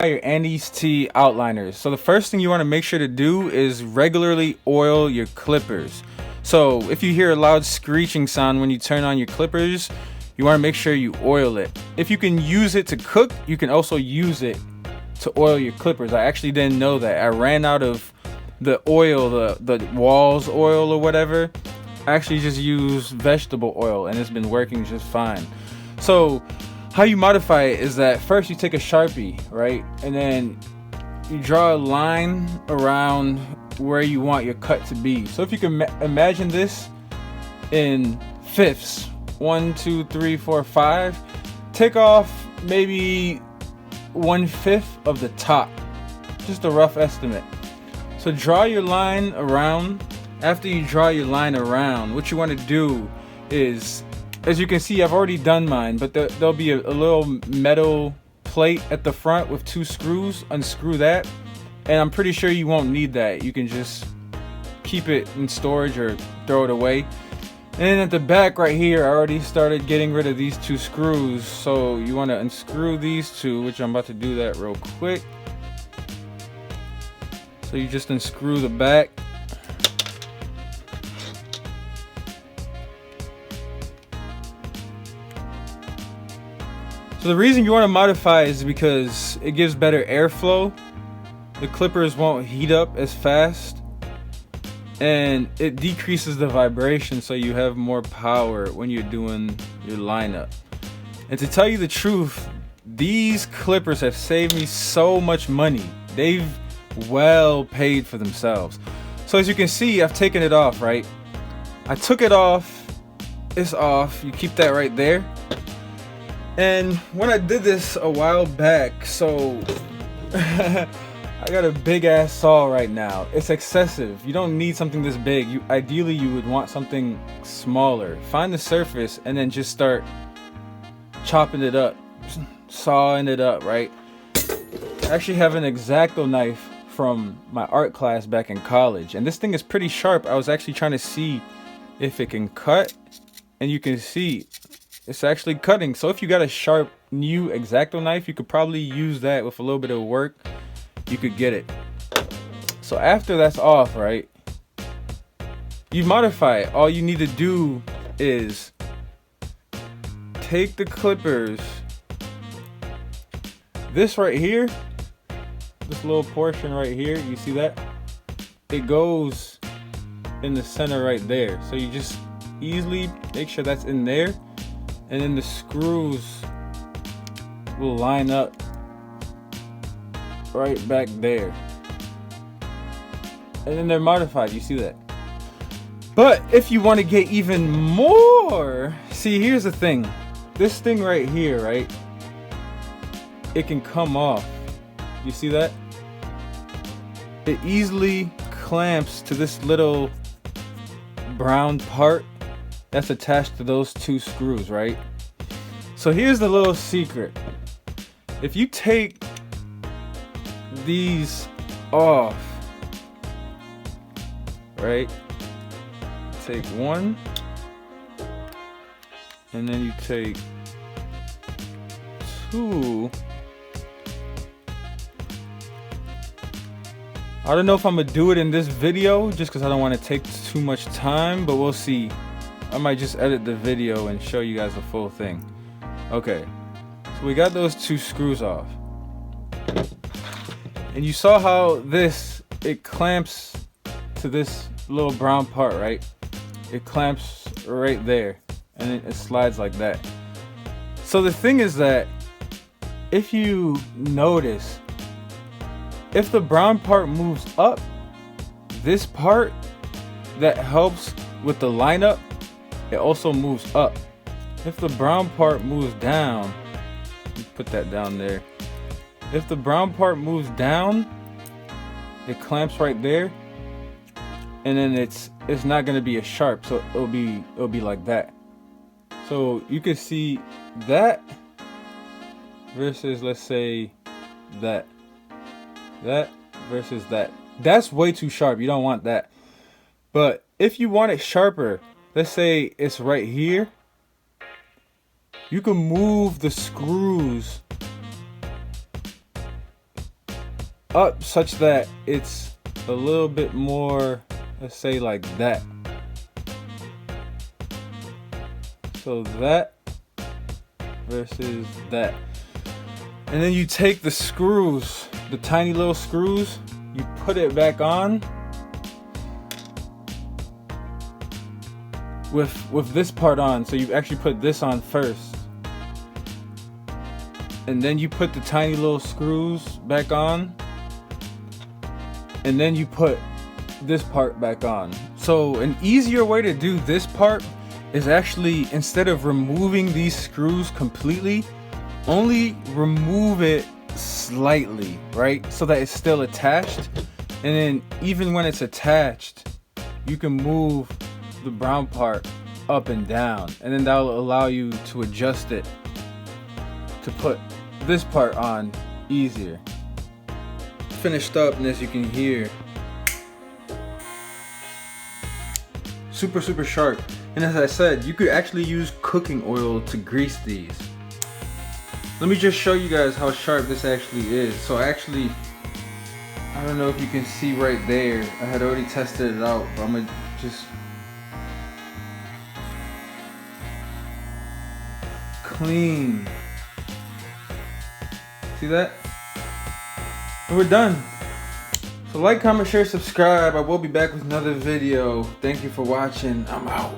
your Andis T outliners. So the first thing you want to make sure to do is regularly oil your clippers. So if you hear a loud screeching sound when you turn on your clippers, you want to make sure you oil it. If you can use it to cook, you can also use it to oil your clippers. I actually didn't know that. I ran out of the oil, the walls oil or whatever. I actually just use vegetable oil and it's been working just fine. So how you modify it is that first you take a Sharpie, right? And then you draw a line around where you want your cut to be. So if you can imagine this in fifths, 1, 2, 3, 4, 5, take off maybe 1/5 of the top, just a rough estimate. So draw your line around. After you draw your line around, what you want to do is, as you can see, I've already done mine, but there'll be a little metal plate at the front with 2 screws. Unscrew that, and I'm pretty sure you won't need that. You can just keep it in storage or throw it away. And then at the back right here, I already started getting rid of these 2 screws. So you want to unscrew these 2, which I'm about to do that real quick. So you just unscrew the back. So the reason you want to modify is because it gives better airflow. The clippers won't heat up as fast, and it decreases the vibration so you have more power when you're doing your lineup. And to tell you the truth, these clippers have saved me so much money. They've well paid for themselves. So as you can see, I've taken it off, right? I took it off. It's off. You keep that right there. And when I did this a while back, so I got a big ass saw right now. It's excessive. You don't need something this big. Ideally you would want something smaller. Find the surface and then just start chopping it up, sawing it up, right? I actually have an X-Acto knife from my art class back in college, and this thing is pretty sharp. I was actually trying to see if it can cut, and you can see it's actually cutting. So if you got a sharp new X-Acto knife, you could probably use that. With a little bit of work, you could get it. So after that's off, right, you modify it. All you need to do is take the clippers, this right here, this little portion right here, you see that? It goes in the center right there. So you just easily make sure that's in there, and then the screws will line up right back there, and then they're modified. You see that? But if you want to get even more, see, here's the thing. This thing right here, right, it can come off. You see that? It easily clamps to this little brown part that's attached to those 2 screws, right? So here's the little secret. If you take these off, right, take one, and then you take 2. I don't know if I'm gonna do it in this video just because I don't want to take too much time, but we'll see. I might just edit the video and show you guys the full thing. Okay, so we got those 2 screws off, and you saw how it clamps to this little brown part, right? It clamps right there, and it slides like that. So the thing is that if you notice, if the brown part moves up, this part that helps with the lineup, it also moves up. If the brown part moves down, put that down there. If the brown part moves down, it clamps right there, and then it's not gonna be as sharp, so it'll be like that. So you can see that versus, let's say, that versus that. That's way too sharp. You don't want that. But if you want it sharper, let's say it's right here, you can move the screws up such that it's a little bit more, let's say like that. So that versus that. And then you take the screws, the tiny little screws, you put it back on with this part on. So you actually put this on first. And then you put the tiny little screws back on. And then you put this part back on. So an easier way to do this part is actually, instead of removing these screws completely, only remove it slightly, right? So that it's still attached. And then even when it's attached, you can move the brown part up and down. And then that'll allow you to adjust it to put this part on easier. Finished up, and as you can hear, super sharp. And as I said, you could actually use cooking oil to grease these. Let me just show you guys how sharp this actually is. So I don't know if you can see right there, I had already tested it out, but I'm gonna just clean. See that? And we're done. So like, comment, share, subscribe. I will be back with another video. Thank you for watching. I'm out.